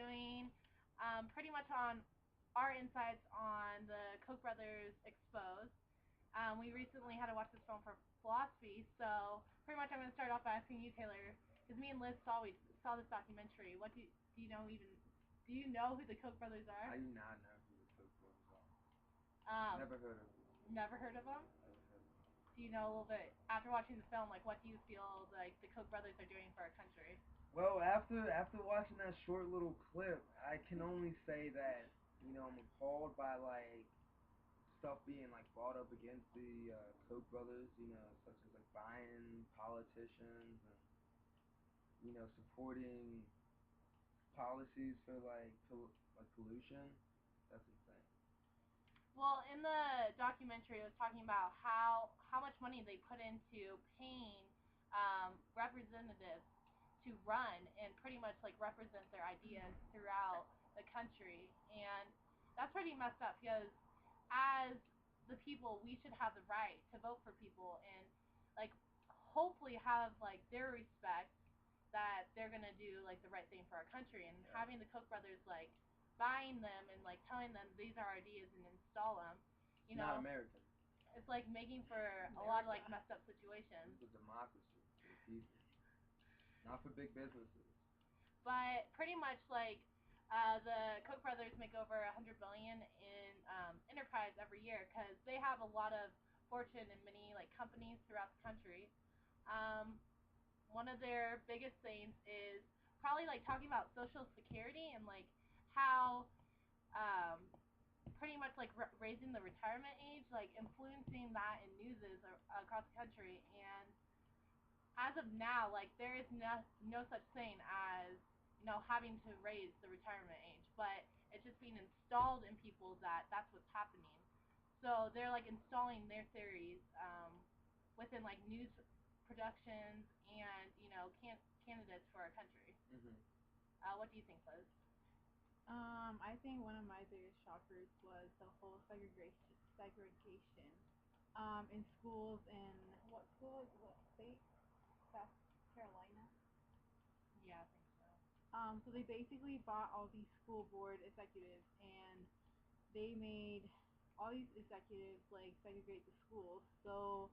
doing pretty much on our insights on the Koch Brothers Exposed. We recently had to watch this film for philosophy, so pretty much I'm going to start off by asking you, Taylor, because me and Liz saw this documentary. What do you know even? Do you know who the Koch brothers I are? do not know who the Koch brothers are. Um, Never heard of them. Never heard of them? Never heard of them. Do you know a little bit after watching the film? Like, what do you feel like the Koch brothers are doing for our country? Well, after watching that short little clip, I can only say that I'm appalled by like stuff being like brought up against the Koch brothers. Such as like buying politicians and supporting policies for like pollution. That's insane. Well, in the documentary, it was talking about how much money they put into paying representatives to run and pretty much like represent their ideas throughout the country, and that's pretty messed up because as the people, we should have the right to vote for people and like hopefully have like their respect that they're gonna do like the right thing for our country, and Yeah. having the Koch brothers like buying them and like telling them these are ideas and install them, It's you not know, American. it's like making for a lot of like messed up situations. This is a democracy for the people, not for big businesses. But pretty much like the Koch brothers make over 100 billion in enterprise every year because they have a lot of fortune in many like companies throughout the country. Um, One of their biggest things is probably like talking about social security and like how um, pretty much like raising the retirement age, like influencing that in newses across the country. And as of now, like there is no such thing as having to raise the retirement age, but it's just being installed in people that that's what's happening. So they're like installing their theories within like news productions and candidates for our country. Hmm. What do you think, Liz? I think one of my biggest shockers was the whole segregation in schools in what school is what state? South Carolina. Yeah, I think so. So they basically bought all these school board executives and they made all these executives like segregate the schools. So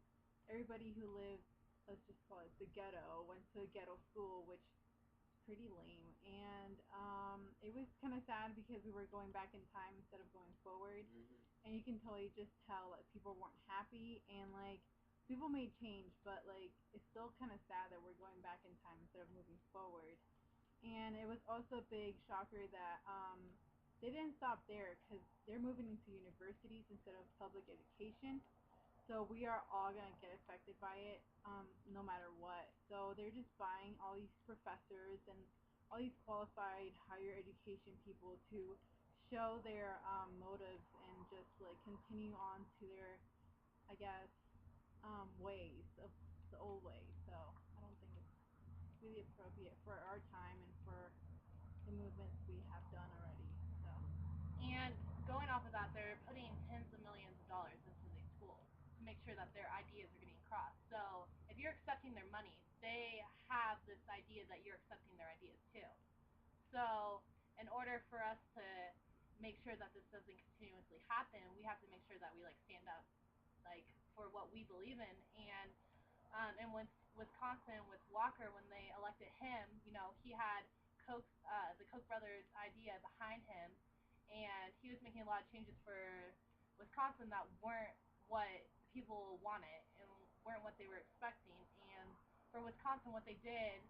everybody who lived, let's just call it the ghetto, went to a ghetto school, which pretty lame. And it was kind of sad because we were going back in time instead of going forward. Hmm. And you can totally just tell that people weren't happy and like people made change, but like it's still kind of sad that we're going back in time instead of moving forward. And it was also a big shocker that they didn't stop there because they're moving into universities instead of public education. So we are all gonna get affected by it, no matter what. So they're just buying all these professors and all these qualified higher education people to show their motives and just like continue on to their, I guess, ways of the old ways. So I don't think it's really appropriate for our time and for the movements we have done already. So And going off of that, they're putting tens of millions of dollars into these schools to make sure that their ideas are getting across. So if you're accepting their money, they have this idea that you're accepting their ideas too. So in order for us to make sure that this doesn't continuously happen, we have to make sure that we like stand up like for what we believe in. And with Wisconsin with Walker, when they elected him, he had the Koch brothers idea behind him, and he was making a lot of changes for Wisconsin that weren't what people wanted and weren't what they were expecting. And for Wisconsin, what they did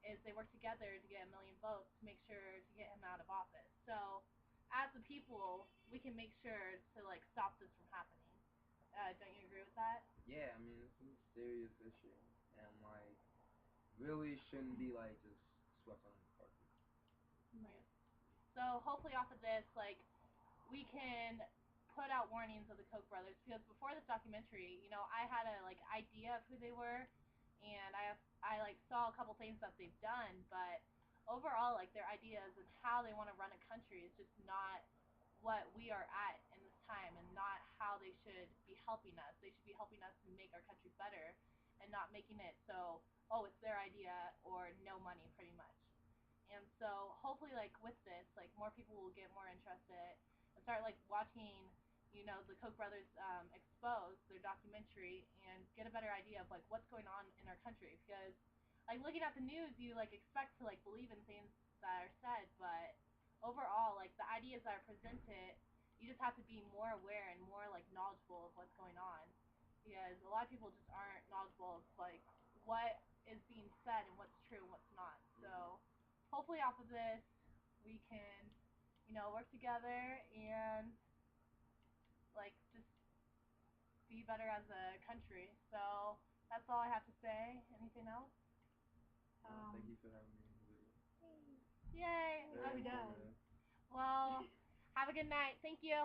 is they worked together to get a million votes to make sure to get him out of office. So as the people, we can make sure to like stop this from happening. Don't you agree with that? Yeah, I mean it's a serious issue, and like really shouldn't be like just swept under the carpet. Right. So hopefully off of this, like we can put out warnings of the Koch brothers because before this documentary, I had a like idea of who they were, and I like saw a couple things that they've done, but overall, like their ideas and how they want to run a country is just not what we are at in this time, and not how they should be helping us. They should be helping us to make our country better, and not making it so it's their idea or no money, pretty much. And so hopefully, like with this, like more people will get more interested and start like watching, the Koch Brothers Exposed, their documentary, and get a better idea of like what's going on in our country. Because like looking at the news, you like expect to like believe in things that are said, but overall, like the ideas that are presented, you just have to be more aware and more like knowledgeable of what's going on. Because a lot of people just aren't knowledgeable of like what is being said and what's true and what's not. So hopefully off of this we can, work together and like just be better as a country. So that's all I have to say. Anything else? Thank you for having me in the video. Yay! Very we done? informative. Well, have a good night. Thank you.